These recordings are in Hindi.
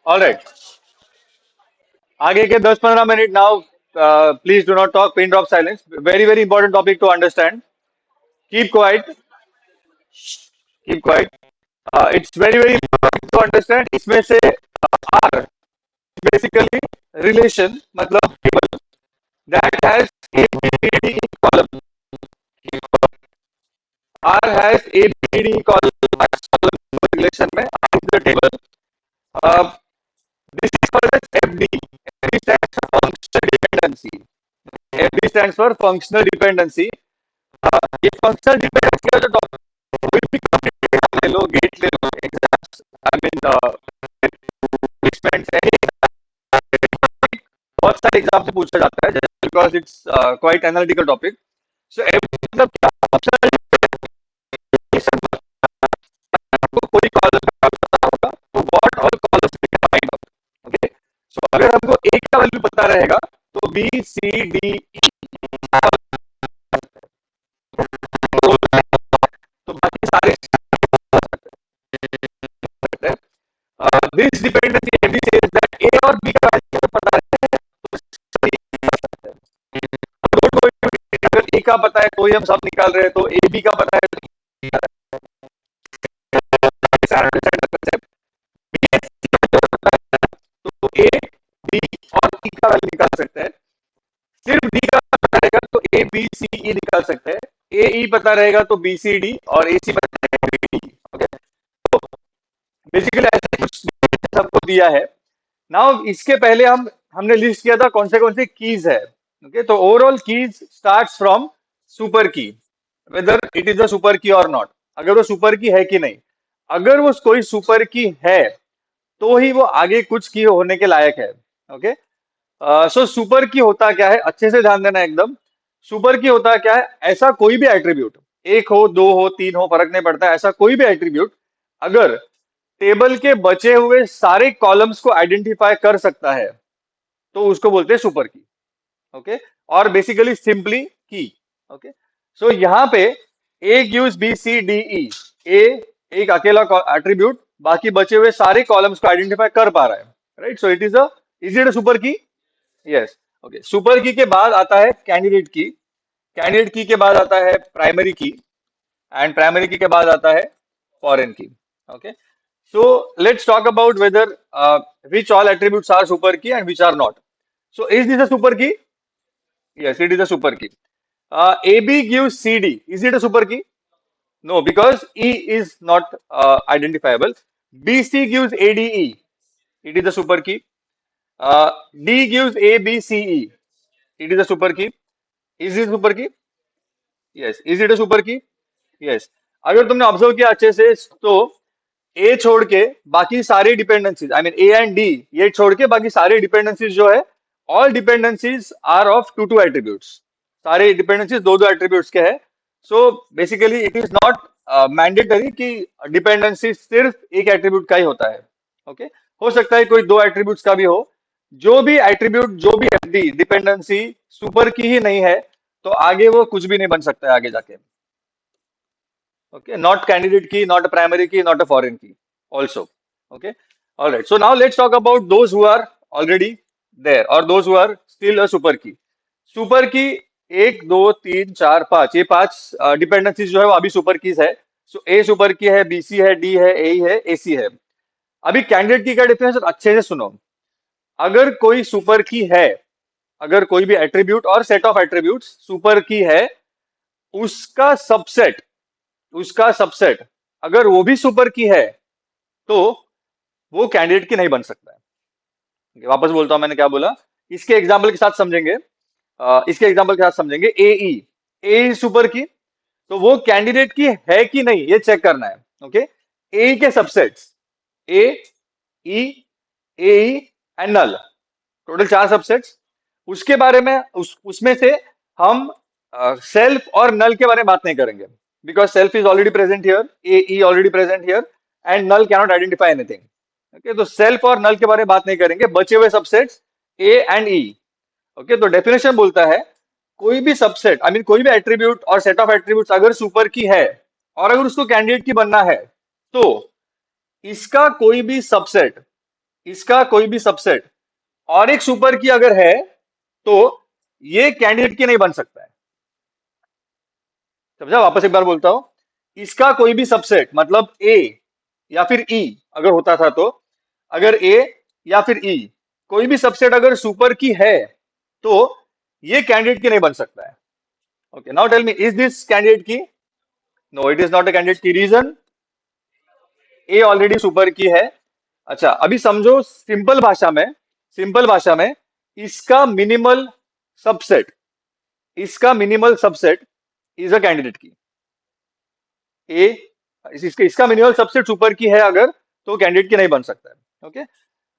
ऑलराइट, आगे के 10-15 minute now, please do not talk, pin drop silence, very very important topic to understand. Keep quiet, keep quiet. It's very very important to understand. इसमें से आर बेसिकली रिलेशन, मतलब table that has ABCD column. R has ABCD column relation में R is the table. Uh, this is called as FD. FD stands for functional dependency. FD stands for functional dependency. ये functional dependency का जो topic, कोई भी competitive ले लो, गेट ले लो, एग्जाम्स, आई मीन प्लेसमेंट, बहुत सारे एग्जाम से पूछा जाता है, because it's quite analytical topic. So मतलब क्या functional dependency, आपको कोई कॉलम पता होगा तो what all columns we can find out. Okay, so अगर हमको ए का वैल्यू पता रहेगा तो बी सी डी तो बाकी सारे this dependency every says that A और बी का वैल्यू पता है तो डोंट वरी, अगर ए का पता है तो ही हम सब निकाल रहे हैं, तो ए बी का पता है तो ए बी और सी का वैल्यू निकाल सकते हैं. सिर्फ डी का पता रहेगा तो ए बी सी ई निकाल सकते हैं. ए ई पता रहेगा तो बी सी डी, और ए सी पता रहेगा बी डी. ओके, तो बेसिकली ऐसे कुछ सबको दिया है. नाउ इसके पहले हमने लिस्ट किया था कौन से कीज है. ओके, तो overall keys starts from super key, whether it is a super key और नॉट, अगर वो सुपर की है कि नहीं. अगर वो कोई सुपर की है तो ही वो आगे कुछ की होने के लायक है. ओके, सो सुपर की होता क्या है, अच्छे से ध्यान देना एकदम. सुपर की होता क्या है, ऐसा कोई भी एट्रीब्यूट, एक हो, दो हो, तीन हो, फर्क नहीं पड़ता, ऐसा कोई भी एट्रीब्यूट अगर टेबल के बचे हुए सारे कॉलम्स को आइडेंटिफाई कर सकता है तो उसको बोलते हैं सुपर की. ओके, और basically simply key. Okay, so यहाँ पे A gives B C D E. A एक अकेला एट्रीब्यूट बाकी बचे हुए सारे कॉलम्स को आइडेंटिफाई कर पा रहा है. Right, so is it a super key? Yes. Okay, super की के बाद आता है कैंडिडेट की. कैंडिडेट की के बाद आता है प्राइमरी की, एंड प्राइमरी की के बाद आता है फॉरेन की. Okay, so let's talk about whether which all attributes are super key and which are not. So is this a super key? Yes, it is a super key. AB gives CD. Is it a super key? No, because E is not identifiable. BC gives ADE. It is a super key. D gives ABCE. It is a super key. Is it a super key? Yes. Is it a super key? Yes. अगर तुमने ऑब्जर्व किया अच्छे से तो ए छोड़ के बाकी सारे dependencies, I mean A and D, ये छोड़ के बाकी सारे डिपेंडेंसीज जो है, all dependencies are of two two attributes. सारे डिपेंडेंसीज दो दो एट्रीब्यूट्स के हैं. So basically it is not mandatory कि डिपेंडेंसी सिर्फ एक एट्रीब्यूट का ही होता है. ओके, हो सकता है कोई दो एट्रीब्यूट्स का भी हो. जो भी एट्रीब्यूट, जो भी एफडी डिपेंडेंसी सुपर की ही नहीं है तो आगे वो कुछ भी नहीं बन सकता है आगे जाके. Okay, not candidate key, not a primary key, not a foreign key also. Okay, all right, so now let's talk about those who are already there or those who are still a super key. Super key एक दो तीन चार पांच, ये पांच डिपेंडेंसीज जो है वो अभी सुपर कीज है. सो ए सुपर की है, बीसी है, डी है, ए है, एसी है. अभी कैंडिडेट की का डेफिनेशन अच्छे से सुनो. अगर कोई सुपर की है, अगर कोई भी एट्रीब्यूट और set of attributes super key है, उसका सबसेट, उसका सबसेट अगर वो भी सुपर की है तो वो कैंडिडेट की नहीं बन सकता है. वापस बोलता हूं मैंने क्या बोला, इसके एग्जांपल के साथ समझेंगे. इसके एग्जांपल के साथ समझेंगे. ए सुपर की, तो वो कैंडिडेट की है कि नहीं ये चेक करना है. ओके, ए के subsets A E A and null, total चार सबसेट्स. उसके बारे में उसमें से हम सेल्फ और नल के बारे में बात नहीं करेंगे, because self is already present here, A E already present here, and null cannot identify anything. Okay, तो सेल्फ और नल के बारे में बात नहीं करेंगे, बचे हुए subsets A and E. Okay, तो डेफिनेशन बोलता है कोई भी सबसेट, आई मीन कोई भी एट्रीब्यूट और सेट ऑफ एट्रीब्यूट्स अगर सुपर की है और अगर उसको कैंडिडेट की बनना है तो इसका कोई भी सबसेट इसका कोई भी सबसेट और एक सुपर की अगर है तो ये कैंडिडेट की नहीं बन सकता है। समझा? वापस एक बार बोलता हूं, इसका कोई भी सबसेट मतलब ए या फिर ई अगर होता था तो, अगर ए या फिर ई कोई भी सबसेट अगर सुपर की है तो ये कैंडिडेट की नहीं बन सकता है। Okay, now tell me, is this candidate key? No, it is not a candidate key. Reason, A already super key है। अच्छा, अभी समझो सिंपल भाषा में, सिंपल भाषा में इसका मिनिमल सबसेट, इसका minimal subset is a candidate key. ए, इसका मिनिमल सबसेट सुपर की है अगर, तो कैंडिडेट की नहीं बन सकता है। ओके,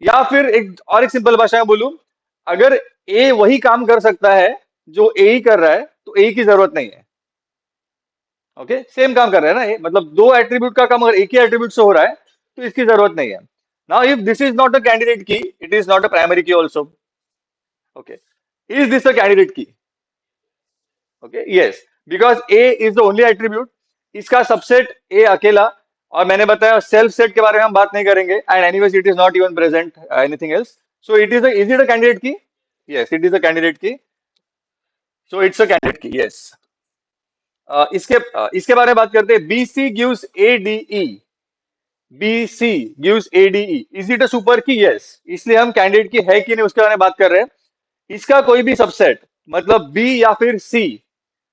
या फिर एक और एक सिंपल भाषा में बोलूं, अगर ए वही काम कर सकता है जो ए ही कर रहा है तो ए की जरूरत नहीं है। ओके, सेम काम कर रहा है ना ये, मतलब दो एट्रीब्यूट का काम अगर एक ही एट्रीब्यूट से हो रहा है तो इसकी जरूरत नहीं है। Now if this is not a candidate key, it is not a primary key also. Okay, is this a candidate key? Okay, yes, because A is the only attribute, इसका सबसेट ए अकेला। और मैंने बताया सेल्फ सेट के बारे में हम बात नहीं करेंगे, and anyways it is not even present anything else, so is it a candidate key? Yes, it is a candidate key. So it's a candidate key, yes. इसके बारे में बात करते हैं। B C gives A D E, B C gives A D E, is it a super key? Yes, इसलिए हम कैंडिडेट की है कि नहीं उसके बारे में बात कर रहे हैं। इसका कोई भी सबसेट मतलब बी या फिर सी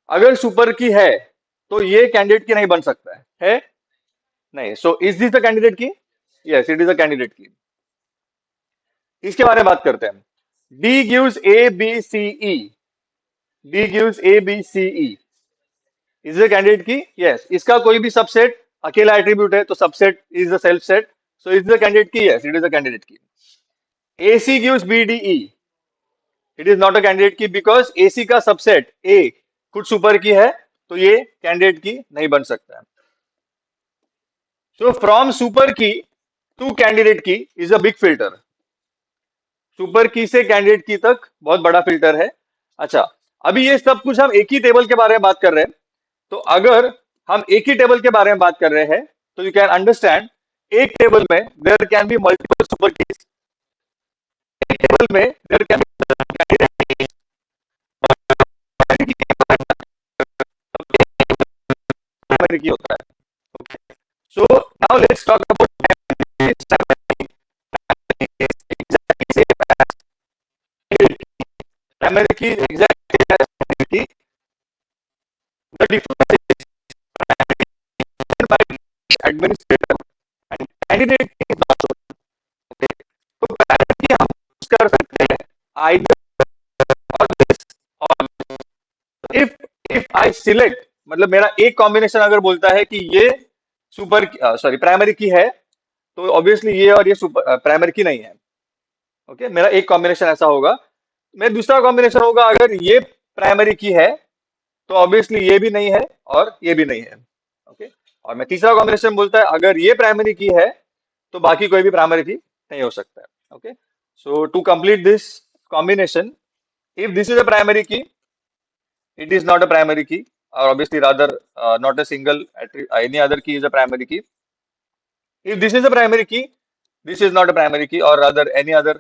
अगर सुपर की है तो ये कैंडिडेट की नहीं बन सकता है नहीं। So is this the candidate key? Yes, it is a candidate key. इसके बारे में बात करते हैं। D gives A B C E, D gives A B C E, is the candidate key? Yes, इसका कोई भी सबसेट अकेला एट्रीब्यूट है तो subset is the self set, so is the candidate key? Yes, it is the candidate key. A C gives B D E, it is not a candidate की बिकॉज ए सी का सबसेट ए खुद सुपर की है तो ये कैंडिडेट की नहीं बन सकता है। सो फ्रॉम सुपर की टू कैंडिडेट की is a big filter, super की से कैंडिडेट की तक बहुत बड़ा फिल्टर है। अच्छा, अभी ये सब कुछ हम एक ही टेबल के बारे में बात कर रहे हैं, तो अगर हम एक ही टेबल के बारे में बात कर रहे हैं तो यू कैन अंडरस्टैंड, एक टेबल में there can be multiple super keys, एक टेबल में there can be primary key होता है। So now let's talk about primary key exact the difference by administrator and candidate is not so okay. तो प्रायोरिटी हम यूज कर सकते हैं either or this or if I select, मतलब मेरा एक कॉम्बिनेशन अगर बोलता है कि ये सुपर सॉरी प्राइमरी की है तो ऑब्वियसली ये और ये सुपर प्राइमरी की नहीं है। ओके, मेरा एक कॉम्बिनेशन ऐसा होगा। मेरा दूसरा कॉम्बिनेशन होगा अगर ये प्राइमरी की है तो ऑब्वियसली ये भी नहीं है और ये भी नहीं है। ओके, और मैं तीसरा कॉम्बिनेशन बोलता है अगर ये प्राइमरी की है तो बाकी कोई भी प्राइमरी की नहीं हो सकता है। Okay, so to complete this combination, if this is a primary key, it is not a primary key, or obviously rather not a single any other key is a primary key. If this is a primary key, this is not a primary key, or rather any other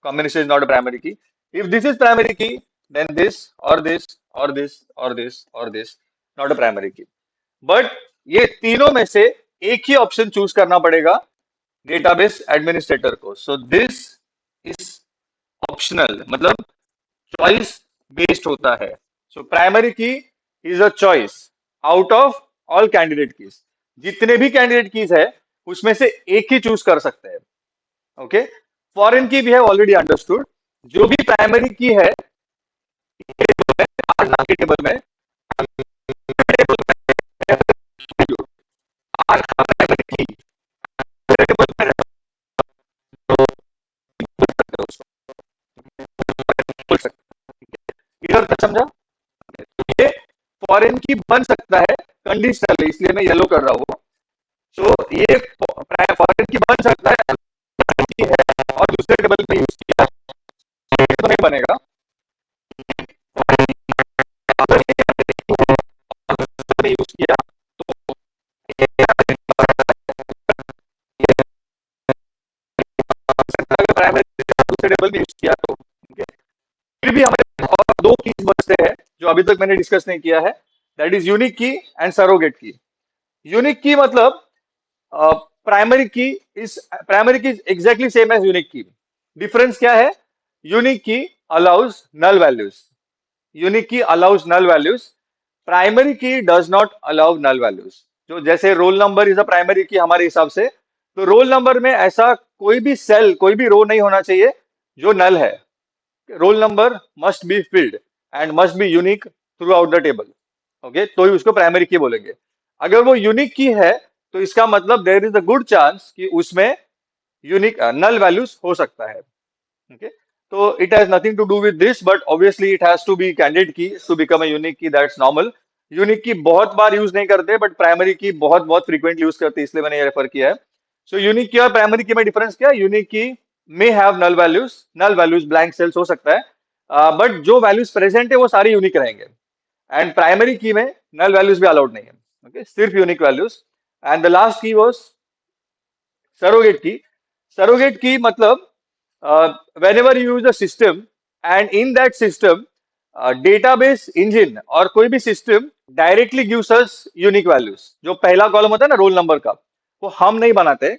combination is not a primary key. If this is primary key, then this or this or this or this or this not a primary key. But ये तीनों में से एक ही ऑप्शन चूज करना पड़ेगा डेटाबेस एडमिनिस्ट्रेटर को। सो दिस इज ऑप्शनल, मतलब चॉइस बेस्ड होता है। So primary key is a choice out of all candidate keys, जितने भी कैंडिडेट कीज है उसमें से एक ही चूज कर सकते हैं। ओके, फॉरेन की भी है ऑलरेडी अंडरस्टूड, जो भी प्राइमरी की है आज के टेबल में आज का प्राइमरी की टेबल में बोल सकते, इधर तक समझा? ये फॉरेन की बन सकता है कंडीशनल, इसलिए मैं येलो कर रहा हूँ। सो ये फॉरेन की बन सकता है और दूसरे टेबल पे यूज किया तो नहीं बनेगा। अगर यूज किया दो कीज बचते हैं जो अभी तक मैंने डिस्कस नहीं किया है, that is unique key and surrogate key. Unique key मतलब primary key is exactly same as unique key. Difference क्या है? Unique key allows null values, unique key allows null values, primary key does not allow null values. जो जैसे roll number is a primary key हमारे हिसाब से, तो रोल नंबर में ऐसा कोई भी सेल, कोई भी रो नहीं होना चाहिए जो नल है। Roll number must be filled and must be unique through out the table. Okay, तो ही उसको प्राइमरी की बोलेंगे। अगर वो यूनिक की है तो इसका मतलब there is a good chance कि उसमें यूनिक नल वैल्यूज हो सकता है। Okay, so it has nothing to do with this, but obviously it has to be candidate key to become a unique key. That's normal. Unique की बहुत बार यूज नहीं करते, बट प्राइमरी की बहुत बहुत फ्रीक्वेंटली यूज करते हैं, इसलिए मैंने ये रेफर किया है। सो यूनिक की और प्राइमरी की में डिफरेंस क्या है? Unique key may have null values blank cells हो सकता है, बट जो वैल्यूज प्रेजेंट है वो सारी यूनिक रहेंगे। एंड प्राइमरी की में नल वैल्यूज भी अलाउड नहीं है, ओके, सिर्फ unique values. And the last की वाज सरोगेट की। सरोगेट की मतलब whenever you use a system and in that system database engine और कोई भी system directly gives us unique values. जो पहला कॉलम होता है ना रोल नंबर का, वो हम नहीं बनाते,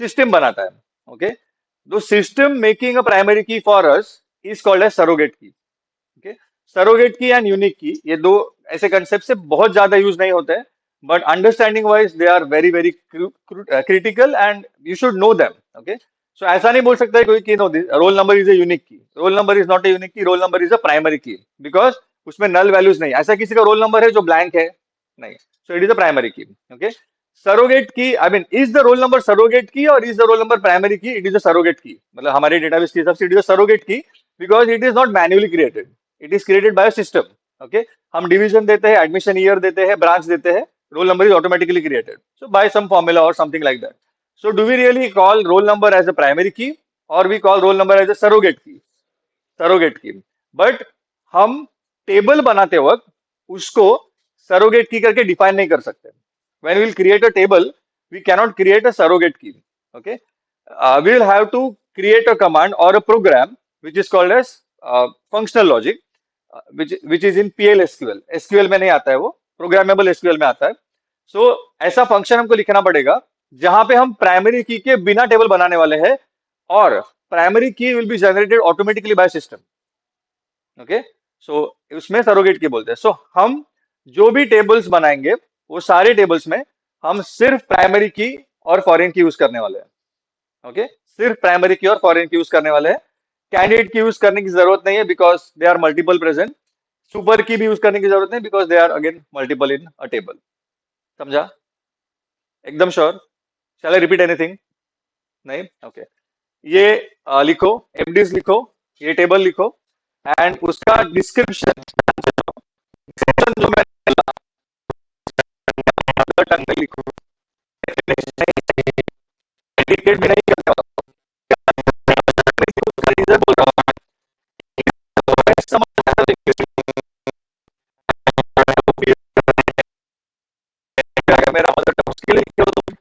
सिस्टम बनाता है। ओके, तो system making a primary key for us is called as surrogate key. Okay, surrogate key and unique key, ये दो ऐसे कंसेप्ट से बहुत ज्यादा यूज नहीं होते हैं, but understanding wise they are very very critical and you should know them. Okay, so ऐसा नहीं बोल सकता है कोई कि no roll number is a unique key, roll number is not a unique key, roll number is a primary key, because उसमें नल वैल्यूज नहीं। ऐसा किसी का रोल नंबर है जो ब्लैंक है? नहीं। So it is a primary की। ओके, सरोगेट की, I mean is the roll number surrogate की और is the roll number primary की? इट इज अ सरोगेट की, मतलब हमारे डेटाबेस के हिसाब से इट इज अ सरोगेट की, because it is not manually created, it is created by system. Okay, हम डिवीजन देते हैं, एडमिशन ईयर देते हैं, ब्रांच देते हैं, role number is automatically created so bye some formula और something like that. So do we really call roll number as a primary key or we call roll number as a surrogate key? Surrogate key. But हम टेबल बनाते वक्त उसको surrogate key करके डिफाइन नहीं कर सकते। When we will create a table, we cannot create a surrogate key. Okay, we will have to create a command or a program which is called as functional logic, which is in PL SQL. SQL में नहीं आता है वो, programmable SQL में आता है। सो ऐसा फंक्शन हमको लिखना पड़ेगा जहां पे हम प्राइमरी की के बिना टेबल बनाने वाले हैं, और primary key will be generated automatically by system. Okay, so उसमें सरोगेट की बोलते हैं। सो हम जो भी टेबल्स बनाएंगे वो सारे टेबल्स में हम सिर्फ प्राइमरी की और फॉरेन की यूज करने वाले हैं। ओके, सिर्फ प्राइमरी की और फॉरेन की यूज करने वाले हैं। कैंडिडेट की यूज करने की जरूरत नहीं है because they are multiple present. Super key भी यूज करने की जरूरत नहीं because they are again multiple in a table. समझा? एकदम sure? Shall I repeat anything? नहीं? ओके, ये लिखो, एमडीज लिखो, ये टेबल लिखो, एंड उसका डिस्क्रिप्शन जो मैं मदर टंग में लिखो, एडिटेड में नहीं करता हूं, उसका रीजन बोल रहा हूं। समझ मेरा मदर टंग उसके लिए लिखे हो तुम।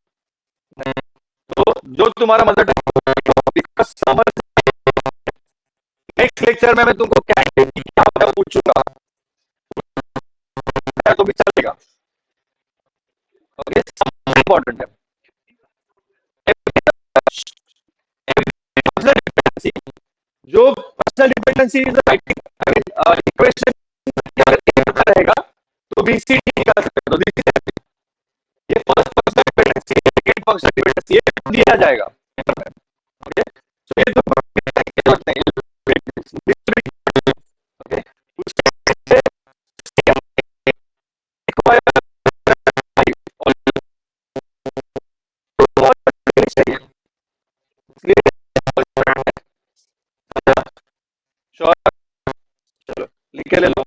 तो जो तुम्हारा मदर टंग समझ, नेक्स्ट लेक्चर में मैं तुमको क्या पूछूंगा तो भी चलेगा। ओके, इंपॉर्टेंट है। पर्सनल डिपेंडेंसी, जो personal dependency is I mean equation अगर ए पता रहेगा तो बीसीडी निकाल सकते हो। तो ये first personal dependency, second personal dependency, ये दिया जाएगा। ओके, सो ये तो जरूरत नहीं है। ओके, उसके चाहिए, श्योर? चलो लिख के ले लो।